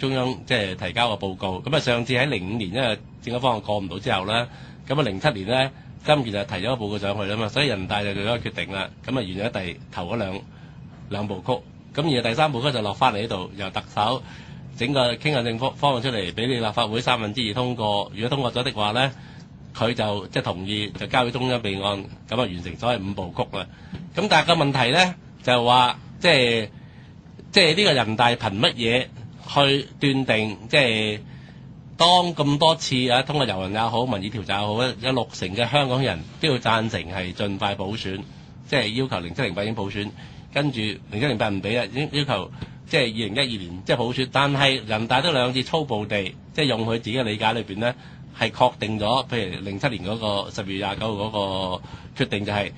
中央即係提交個報告。咁啊上次喺05年因為政改方案過唔到之後啦，咁啊07年咧今期就提咗個報告上去啦嘛，所以人大就做咗個決定啦。咁啊完咗頭嗰兩部曲，咁而第三部曲就落翻嚟呢度，由特首整個傾向性方案出嚟，俾你立法會2/3通過。如果通過咗的話咧，佢就即係同意就交俾中央備案，咁啊完成所謂5部曲啦。咁但係個問題咧就係話，即係呢個人大憑乜嘢去斷定，即係當咁多次啊通過遊行也好、民意調查也好，有60%嘅香港人都要贊成係盡快補選，即係要求0708已經補選，跟住0708唔俾啊，要求即係2012年即係補選，但係人大都兩次粗暴地即係用佢自己嘅理解裏邊咧。係確定咗，譬如07年嗰個12月29號嗰個決定就係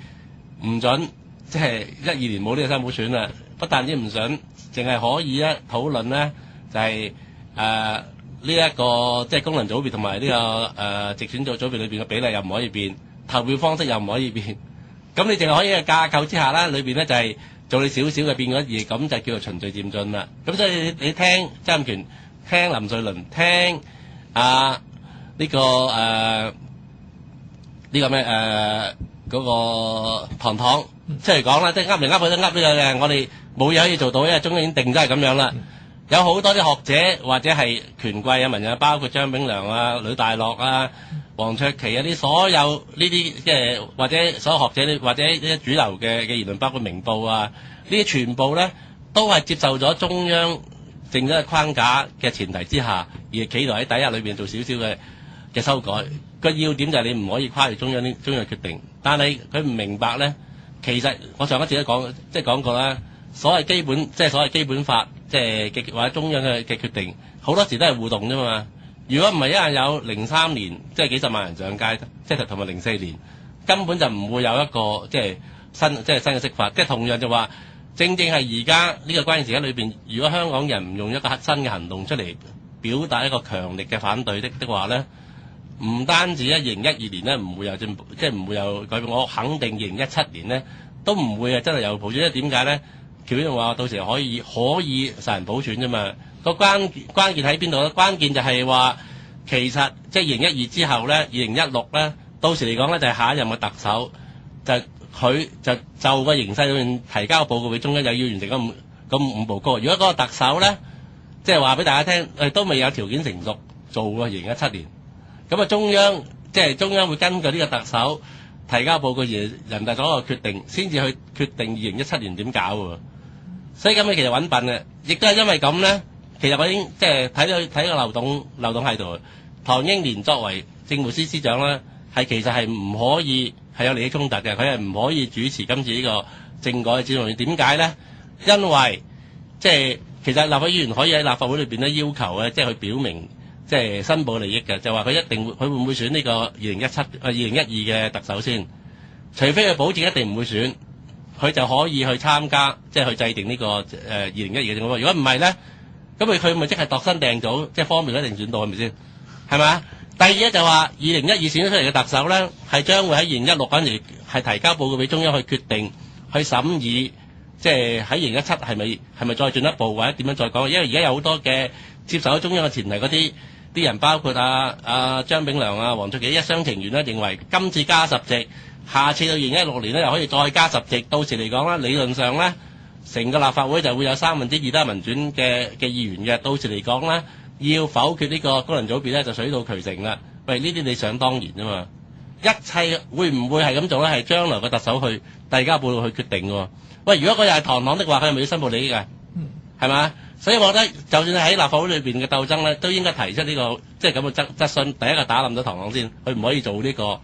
唔準，即係12年冇呢個3補選啦。不但止唔準，淨係可以討論咧，就係呢一個即係功能組別同埋呢個直選組別裏邊嘅比例又唔可以變，投票方式又唔可以變。咁你淨係可以喺架構之下啦，裏邊咧就係做你少少嘅變咗嘢，咁就叫做循序漸進啦。咁所以你聽曾蔭權、聽林瑞麟、聽呢個嗰個唐唐出嚟講啦，即係噏嚟噏去都噏呢個嘅，我哋冇嘢可以做到，因為中央已經定咗係咁樣啦。有好多啲學者或者係權貴啊、文人，包括張炳良啊、呂大樂啊、黃卓祺啊啲所有呢啲即係或者所有學者或者呢啲主流嘅言論，包括明報啊，呢啲全部咧都係接受咗中央定咗嘅框架嘅前提之下，而企圖喺底下裏邊做少少嘅修改。個要點就係你唔可以跨越中央嘅決定，但係佢唔明白咧。其實我上一次都講過啦，所謂基本法，即係或者中央嘅決定，好多時都係互動啫嘛。如果唔係一樣有03年，即係幾十萬人上街，即係同埋04年，根本就唔會有一個即係新嘅釋法。即係同樣就話，正正係而家呢個關鍵時間裏邊，如果香港人唔用一個新嘅行動出嚟表達一個強力嘅反對的話咧，唔單止2012年咧唔會有進步，即係唔會有改變。我肯定2017年咧都唔會真係有普選。因為點解咧？喬英話到時可以實行普選啫嘛。個關鍵喺邊度咧？關鍵就係話其實即係2012之後咧，2016咧，到時嚟講咧就係下一任嘅特首，就佢就個形勢裏面提交報告俾中央，又要完成嗰五步曲。如果嗰個特首咧，即係話俾大家聽，都未有條件成熟做喎2017年。咁啊，中央會根據呢個特首提交報告而人大做一個決定，先至去決定2017年點搞喎。所以咁你其實揾笨嘅，亦都係因為咁咧。其實我已經即係睇個漏洞喺度。唐英年作為政務司司長咧，其實係唔可以係有利益衝突嘅，佢係唔可以主持今次呢個政改嘅諮詢。點解咧？因為即係其實立法會議員可以喺立法會裏邊咧要求咧，即係去表明。即係申報利益嘅，就話佢一定會唔會選呢個2012嘅特首先，除非佢保證一定唔會選，佢就可以去參加，即係去制定呢個2012嘅政府。如果唔係咧，咁佢咪即係度身訂造，即係方便一定選到係咪先？係咪啊？第二咧就話2012選咗出嚟嘅特首咧，係將會喺2016嗰陣時係提交報告俾中央去決定去審議，即係喺2017係咪再進一步或者點樣再講？因為而家有好多嘅接受咗中央嘅前提嗰啲人，包括張炳良啊、黃卓祺一廂情願咧，認為今次加10席，下次到2016年咧又可以再加10席，到時嚟講啦，理論上咧，成個立法會就會有2/3都係民選嘅議員嘅，到時嚟講咧，要否決呢個功能組別咧就水到渠成啦。喂，呢啲你想當然啫嘛，一切會唔會係咁做咧？係將來個特首去遞交報告去決定嘅。喂，如果嗰日係唐唐的話，佢係咪要申報利益嘅？係嘛？所以我覺得，就算喺立法會裏邊嘅鬥爭咧，都應該提出呢個即係咁嘅質詢。第一個打冧咗唐唐先，佢唔可以做呢個，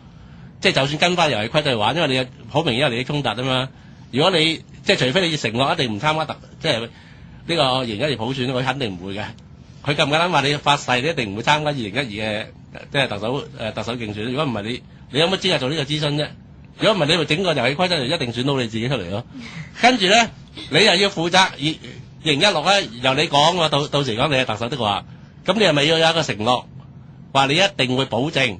即係就算跟翻遊戲規則嚟玩，因為你好明顯有利益衝突啊嘛。如果你即係除非你承諾一定唔參加即係呢個2012年普選，佢肯定唔會嘅。佢咁簡單話你發誓，你一定唔會參加2012嘅即係特首競選。如果唔係你有乜資格做呢個諮詢啫？如果唔係你咪整個遊戲規則就一定選到你自己出嚟咯。跟住咧，你又要負責2016咧，由你講喎，到時講你係特首的話，咁你係咪要有一個承諾，話你一定會保證，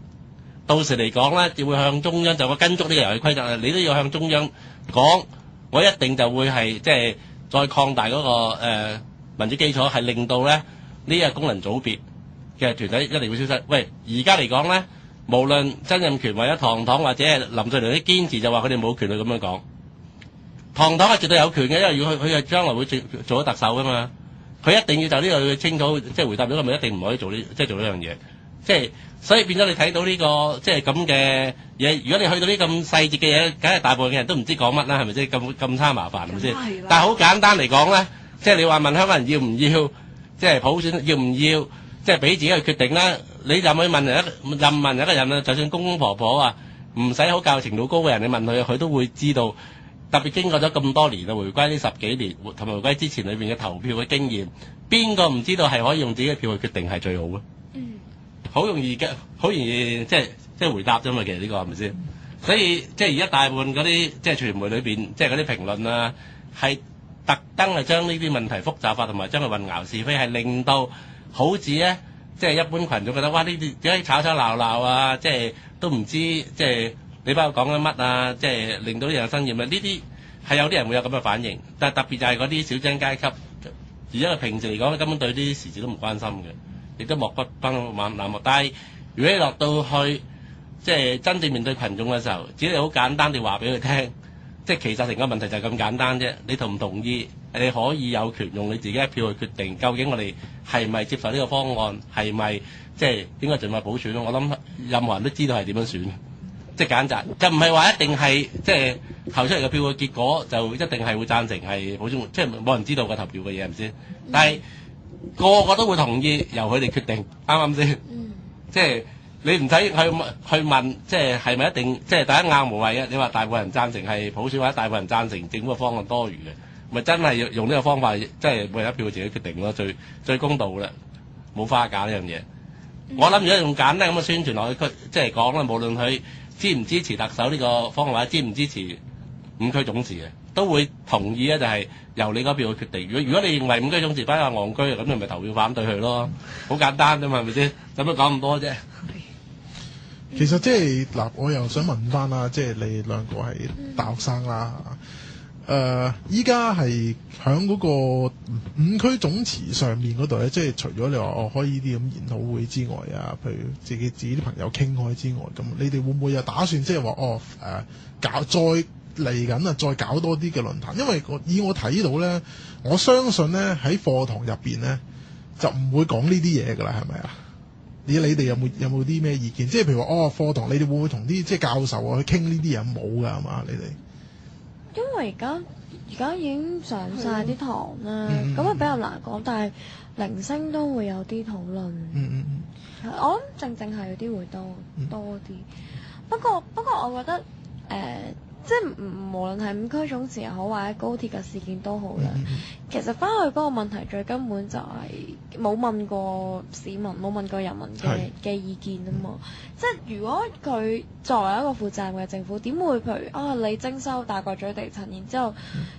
到時嚟講咧，就會向中央就會跟足呢個遊戲規則，你都要向中央講，我一定就會係即係再擴大嗰個民主基礎，係令到咧呢個功能組別嘅團體一定會消失。喂，而家嚟講咧，無論曾蔭權或者唐黨或者係林鄭月娥啲堅持就話佢哋冇權去咁樣講。唐黨係絕對有權嘅，因為如果佢係將來會做咗特首噶嘛，佢一定要就呢個清楚，即係回答咗佢咪一定唔可以做呢，即係做呢樣嘢。即係所以變咗你睇到呢個即係咁嘅嘢，如果你去到呢咁細節嘅嘢，梗係大部分嘅人都唔知講乜啦，係咪先？咁差麻煩係咪先？但係好簡單嚟講咧，即係你話問香港人要唔要，即係普選要唔要，即係俾自己去決定啦。你任去問一個人啊，就算公公婆婆啊，唔使好教育程度高嘅人，你問佢，佢都會知道。特別經過咗咁多年啊，回歸呢10幾年同埋回歸之前裏邊嘅投票嘅經驗，邊個唔知道係可以用自己嘅票去決定係最好嘅？好容易嘅，好容易即係回答啫嘛。其實呢個係咪先？所以即係而家大部分嗰啲即係傳媒裏邊，即係嗰啲評論啊，係特登係將呢啲問題複雜化，同埋將佢混淆是非，係令到好似咧，即係一般群眾覺得哇呢啲點解吵吵鬧鬧啊？即係都唔知即係。你包括講緊乜啊？即係令到啲人生厭啊！呢啲係有啲人會有咁嘅反應，但係特別就係嗰啲小津階級，而家平時嚟講根本對啲時事都唔關心嘅，亦都漠不冷漠。但係如果你落到去即係真正面對群眾嘅時候，只係好簡單地話俾佢聽，即係其實成個問題就係咁簡單啫。你同唔同意？你可以有權用你自己一票去決定，究竟我哋係咪接受呢個方案，係咪即係應該盡快補選咯？我諗任何人都知道係點樣選。即係揀擇，就唔係話一定係即係投出嚟嘅票嘅結果就一定係會贊成係普選，即係冇人知道個投票嘅嘢係咪先？但係個個都會同意由佢哋決定，啱唔啱先？即係你唔使去問，即係係咪一定即係大家拗無謂啊？你話大部分人贊成係普選或者大部分人贊成政府嘅方案多餘嘅，咪真係用呢個方法，即係每人一票自己決定咯，最公道啦，冇花假呢樣嘢。我諗如果用簡單咁嘅宣傳落去，即係講啦，無論佢支唔支持特首呢個方案，或者支唔支持5區總辭嘅，都會同意咧，就係由你嗰邊去決定。如果你認為5區總辭班係戇居，咁你咪投票反對佢咯，好簡單啫嘛，係咪先？使乜講咁多啫？其實即係嗱，我又想問翻啦，即係你兩個係大學生啦，依家係喺嗰個5區總辭上面嗰度咧，即係除咗你話開呢啲咁研討會之外啊，譬如自己啲朋友傾開之外，咁你哋會唔會有打算即係話搞再嚟緊啊，再搞多啲嘅論壇？因為以我睇到咧，我相信咧喺課堂入邊咧就唔會講呢啲嘢㗎啦，係咪啊？你哋有冇啲咩意見？即係譬如話課堂你哋會唔會同啲即係教授啊去傾呢啲嘢？冇㗎係嘛？你哋？因為而家已經上晒啲堂啦，咁啊比較難講，但係零星都會有啲討論。我諗正係有啲會多啲。不過我覺得即係無論係5區總辭又好，或者高鐵嘅事件都好啦。其實翻去嗰個問題最根本就係冇問過市民，冇問過人民嘅意見啊嘛。即係如果佢作為一個負責任嘅政府，點會譬如你徵收大角咀地產，然之後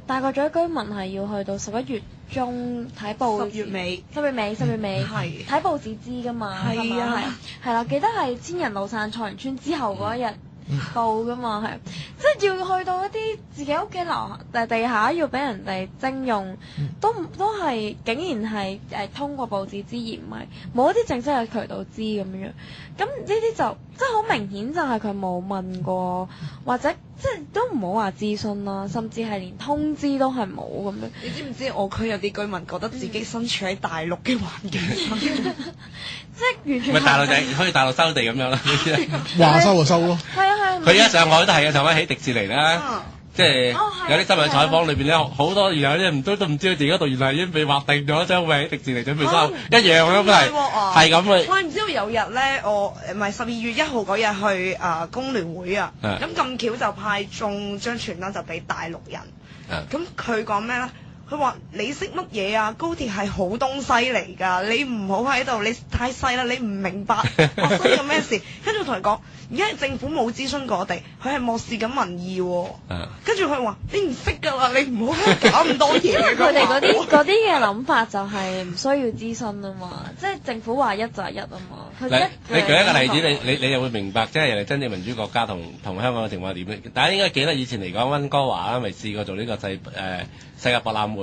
大角咀居民係要去到11月中睇報紙，10月尾睇報紙知㗎嘛？係啦，記得係千人路散菜園村之後嗰一日報㗎嘛，即係要去到一啲自己屋企樓地下要俾人哋徵用，都係竟然係通過報紙知，而唔係冇一啲正式嘅渠道知咁樣。咁呢啲就即係好明顯就係佢冇問過，或者即係都唔好話諮詢啦，甚至係連通知都係冇咁樣。你知唔知我區有啲居民覺得自己身處喺大陸嘅環境，即係完全咪大陸仔好似大陸收地咁樣啦，話收就收咯。係啊。佢而家上海都係嘅，上海起迪士尼啦，即係有啲新聞採訪裏邊咧，好多原來啲人都唔知道自己嗰度原來已經被劃定咗將會喺迪士尼準備收，一樣咯，都係咁嘅。我唔知道有日咧，我唔係12月1號嗰日去工聯會啊，咁咁巧就派中張傳單就俾大陸人，咁佢講咩咧？佢話：你識乜嘢啊？高鐵係好東西嚟㗎，你唔好喺度，你太細啦，你唔明白發生咗咩事。跟住同佢講，而家政府冇諮詢過我哋，佢係漠視緊民意喎。跟住佢話：你唔識㗎啦，你唔好喺度搞咁多嘢。因為佢哋嗰啲嘅諗法就係唔需要諮詢啊嘛，即係政府話一就係一啊嘛。你舉一個例子，你又會明白，即係人哋真正民主國家同香港嘅情況係點咧？大家應該記得以前嚟講，溫哥華啦，咪試過做呢個世界博覽會。